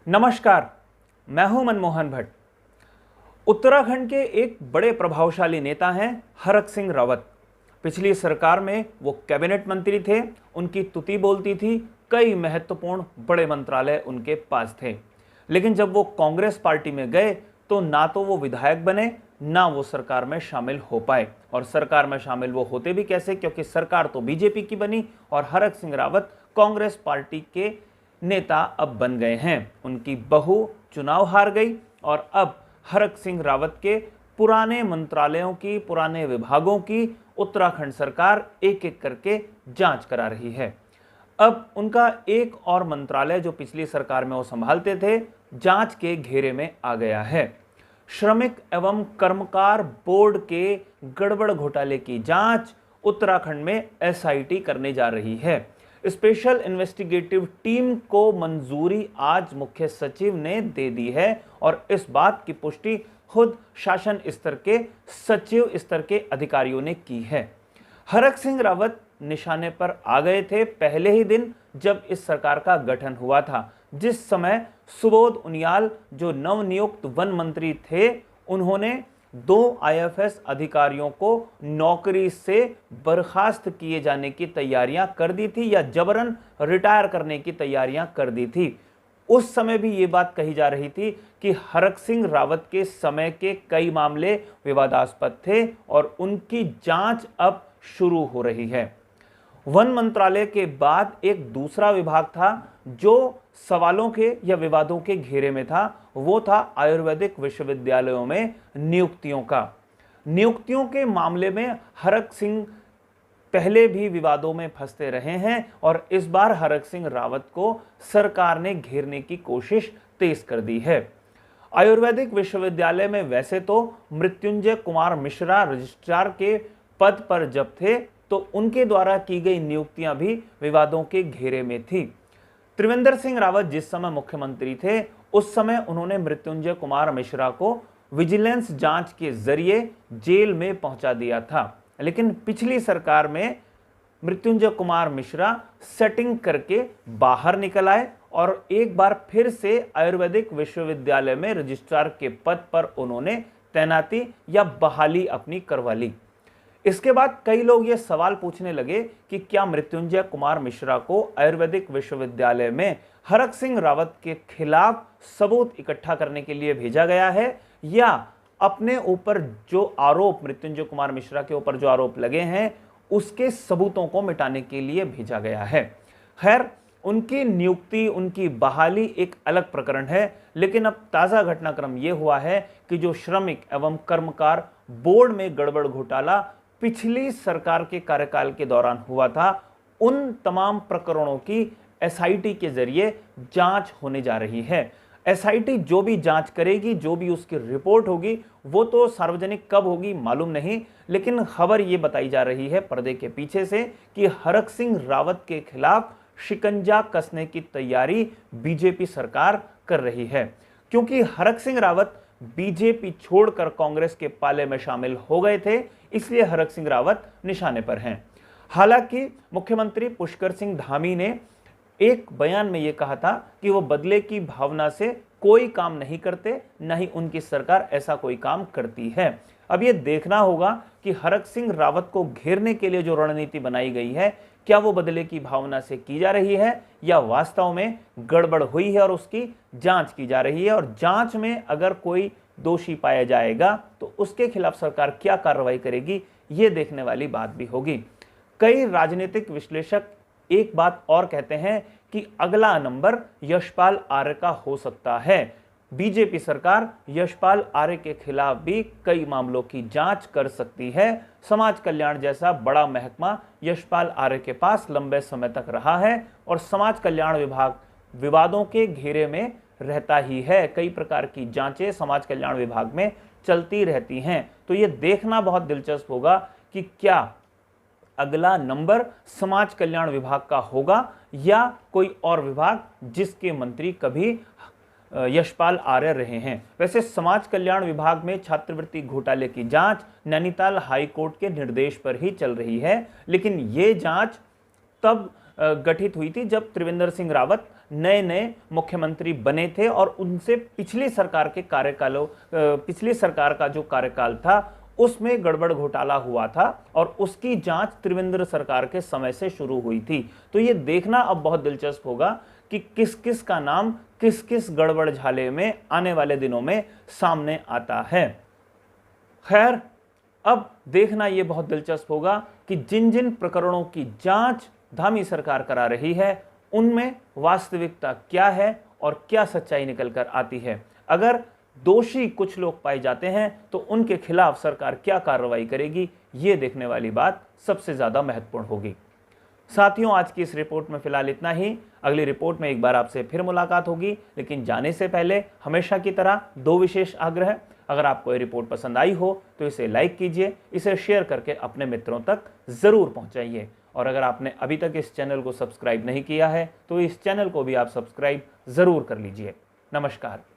नमस्कार, मैं हूं मनमोहन भट्ट। उत्तराखंड के एक बड़े प्रभावशाली नेता हैं हरक सिंह रावत। पिछली सरकार में वो कैबिनेट मंत्री थे, उनकी तुति बोलती थी, कई महत्वपूर्ण बड़े मंत्रालय उनके पास थे। लेकिन जब वो कांग्रेस पार्टी में गए तो ना तो वो विधायक बने, ना वो सरकार में शामिल हो पाए। और सरकार में शामिल वो होते भी कैसे, क्योंकि सरकार तो बीजेपी की बनी और हरक सिंह रावत कांग्रेस पार्टी के नेता अब बन गए हैं। उनकी बहू चुनाव हार गई और अब हरक सिंह रावत के पुराने मंत्रालयों की, पुराने विभागों की उत्तराखंड सरकार एक एक करके जांच करा रही है। अब उनका एक और मंत्रालय जो पिछली सरकार में वो संभालते थे, जांच के घेरे में आ गया है। श्रमिक एवं कर्मकार बोर्ड के गड़बड़ घोटाले की जांच उत्तराखंड में एसआईटी करने जा रही है। स्पेशल इन्वेस्टिगेटिव टीम को मंजूरी आज मुख्य सचिव ने दे दी है और इस बात की पुष्टि खुद शासन स्तर के सचिव स्तर के अधिकारियों ने की है। हरक सिंह रावत निशाने पर आ गए थे पहले ही दिन जब इस सरकार का गठन हुआ था, जिस समय सुबोध उनियाल जो नवनियुक्त वन मंत्री थे, उन्होंने 2 आईएफएस अधिकारियों को नौकरी से बर्खास्त किए जाने की तैयारियां कर दी थी या जबरन रिटायर करने की तैयारियां कर दी थी। उस समय भी ये बात कही जा रही थी कि हरक सिंह रावत के समय के कई मामले विवादास्पद थे और उनकी जांच अब शुरू हो रही है। वन मंत्रालय के बाद एक दूसरा विभाग था जो सवालों के या विवादों के घेरे में था, वो था आयुर्वेदिक विश्वविद्यालयों में नियुक्तियों का। नियुक्तियों के मामले में हरक सिंह पहले भी विवादों में फंसते रहे हैं और इस बार हरक सिंह रावत को सरकार ने घेरने की कोशिश तेज कर दी है। आयुर्वेदिक विश्वविद्यालय में वैसे तो मृत्युंजय कुमार मिश्रा रजिस्ट्रार के पद पर जब थे, तो उनके द्वारा की गई नियुक्तियां भी विवादों के घेरे में थी। त्रिवेंद्र सिंह रावत जिस समय मुख्यमंत्री थे, उस समय उन्होंने मृत्युंजय कुमार मिश्रा को विजिलेंस जांच के जरिए जेल में पहुंचा दिया था। लेकिन पिछली सरकार में मृत्युंजय कुमार मिश्रा सेटिंग करके बाहर निकल आए और एक बार फिर से आयुर्वेदिक विश्वविद्यालय में रजिस्ट्रार के पद पर उन्होंने तैनाती या बहाली अपनी करवा ली। इसके बाद कई लोग ये सवाल पूछने लगे कि क्या मृत्युंजय कुमार मिश्रा को आयुर्वेदिक विश्वविद्यालय में हरक सिंह रावत के खिलाफ सबूत इकट्ठा करने के लिए भेजा गया है या अपने ऊपर जो आरोप मृत्युंजय कुमार मिश्रा के ऊपर जो आरोप लगे हैं उसके सबूतों को मिटाने के लिए भेजा गया है। खैर, उनकी नियुक्ति, उनकी बहाली एक अलग प्रकरण है, लेकिन अब ताजा घटनाक्रम यह हुआ है कि जो श्रमिक एवं कर्मकार बोर्ड में गड़बड़ घोटाला पिछली सरकार के कार्यकाल के दौरान हुआ था, उन तमाम प्रकरणों की एसआईटी के जरिए जांच होने जा रही है। एसआईटी जो भी जांच करेगी, जो भी उसकी रिपोर्ट होगी, वो तो सार्वजनिक कब होगी मालूम नहीं, लेकिन खबर ये बताई जा रही है पर्दे के पीछे से कि हरक सिंह रावत के खिलाफ शिकंजा कसने की तैयारी बीजेपी सरकार कर रही है। क्योंकि हरक सिंह रावत बीजेपी छोड़कर कांग्रेस के पाले में शामिल हो गए थे, इसलिए हरक सिंह रावत निशाने पर हैं। हालांकि मुख्यमंत्री पुष्कर सिंह धामी ने एक बयान में यह कहा था कि वो बदले की भावना से कोई काम नहीं करते, न ही उनकी सरकार ऐसा कोई काम करती है। अब यह देखना होगा कि हरक सिंह रावत को घेरने के लिए जो रणनीति बनाई गई है, क्या वो बदले की भावना से की जा रही है या वास्तव में गड़बड़ हुई है और उसकी जांच की जा रही है। और जांच में अगर कोई दोषी पाया जाएगा तो उसके खिलाफ सरकार क्या कार्रवाई करेगी, ये देखने वाली बात भी होगी। कई राजनीतिक विश्लेषक एक बात और कहते हैं कि अगला नंबर यशपाल आर्य का हो सकता है। बीजेपी सरकार यशपाल आर्य के खिलाफ भी कई मामलों की जांच कर सकती है। समाज कल्याण जैसा बड़ा महकमा यशपाल आर्य के पास लंबे समय तक रहा है और समाज कल्याण विभाग विवादों के घेरे में रहता ही है। कई प्रकार की जांचें समाज कल्याण विभाग में चलती रहती हैं। तो ये देखना बहुत दिलचस्प होगा कि क्या अगला नंबर समाज कल्याण विभाग का होगा या कोई और विभाग जिसके मंत्री कभी यशपाल आर्य रहे हैं। वैसे समाज कल्याण विभाग में छात्रवृत्ति घोटाले की जांच नैनीताल हाई कोर्ट के निर्देश पर ही चल रही है, लेकिन ये जांच तब गठित हुई थी जब त्रिवेंद्र सिंह रावत नए नए मुख्यमंत्री बने थे और उनसे पिछली सरकार का जो कार्यकाल था उसमें गड़बड़ घोटाला हुआ था और उसकी जांच त्रिवेंद्र सरकार के समय से शुरू हुई थी। तो ये देखना अब बहुत दिलचस्प होगा कि किस किस का नाम किस किस गड़बड़ झाले में आने वाले दिनों में सामने आता है। खैर, अब देखना यह बहुत दिलचस्प होगा कि जिन जिन प्रकरणों की जांच धामी सरकार करा रही है उनमें वास्तविकता क्या है और क्या सच्चाई निकल कर आती है। अगर दोषी कुछ लोग पाए जाते हैं तो उनके खिलाफ सरकार क्या कार्रवाई करेगी, ये देखने वाली बात सबसे ज्यादा महत्वपूर्ण होगी। साथियों, आज की इस रिपोर्ट में फिलहाल इतना ही। अगली रिपोर्ट में एक बार आपसे फिर मुलाकात होगी, लेकिन जाने से पहले हमेशा की तरह दो विशेष आग्रह। अगर आपको ये रिपोर्ट पसंद आई हो तो इसे लाइक कीजिए, इसे शेयर करके अपने मित्रों तक जरूर पहुंचाइए। और अगर आपने अभी तक इस चैनल को सब्सक्राइब नहीं किया है तो इस चैनल को भी आप सब्सक्राइब जरूर कर लीजिए। नमस्कार।